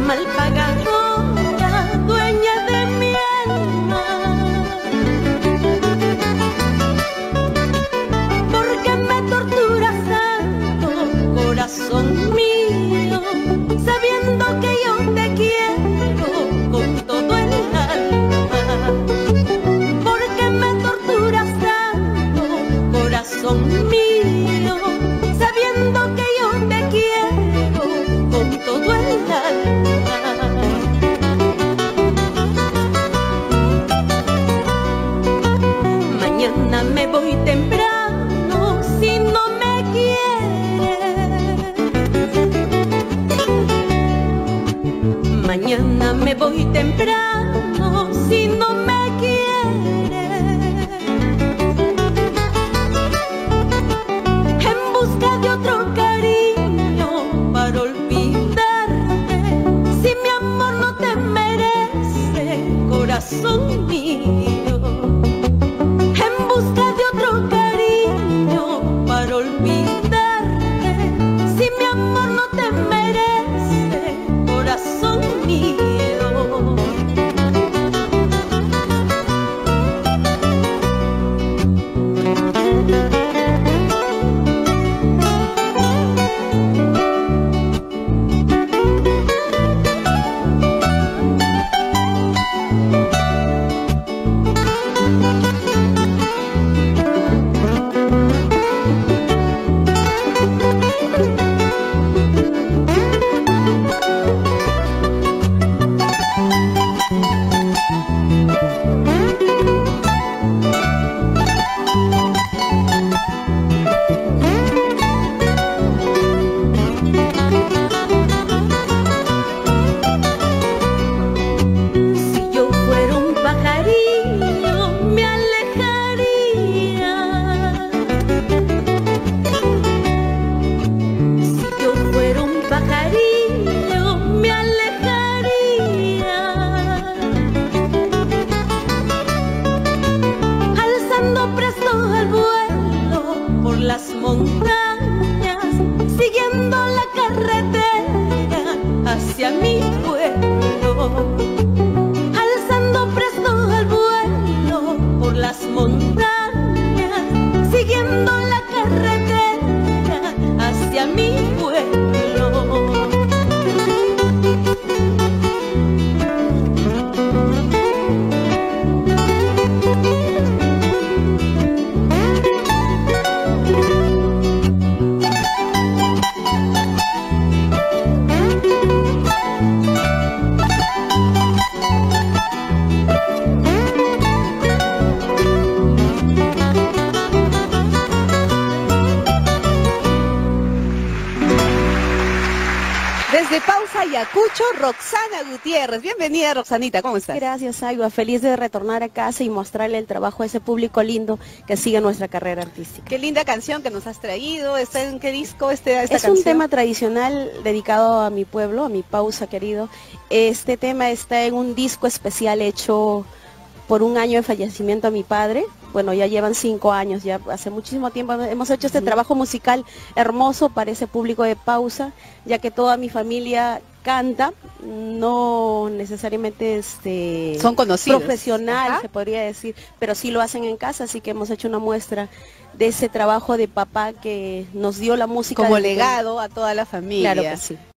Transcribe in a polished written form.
Mal pagadora, dueña de mi alma. ¿Por qué me torturas tanto, corazón mío, sabiendo que yo te quiero con todo el alma? ¿Por qué me torturas tanto, corazón mío, sabiendo que yo te quiero con todo el alma? Mañana me voy temprano si no me quieres. Mañana me voy temprano si no me quieres. En busca de otro cariño para olvidarte, si mi amor no te merece, corazón mío. En busca de otro cariño para olvidarte, si mi amor no te merece, corazón mío. Las montañas, siguiendo la carretera hacia mi pueblo, alzando presto al vuelo por las montañas, siguiendo la carretera hacia mi pueblo. Desde Pausa, Ayacucho, Roxana Gutiérrez. Bienvenida, Roxanita, ¿cómo estás? Gracias, Ayua. Feliz de retornar a casa y mostrarle el trabajo a ese público lindo que sigue nuestra carrera artística. Qué linda canción que nos has traído. ¿Está en qué disco esta es canción? Un tema tradicional dedicado a mi pueblo, a mi Pausa querido. Este tema está en un disco especial hecho por un año de fallecimiento a mi padre. Bueno, ya llevan 5 años, ya hace muchísimo tiempo hemos hecho este trabajo musical hermoso para ese público de Pausa, ya que toda mi familia canta, no necesariamente son conocidos, profesional. Ajá. Se podría decir, pero sí lo hacen en casa, así que hemos hecho una muestra de ese trabajo de papá que nos dio la música como legado a toda la familia. Claro que sí.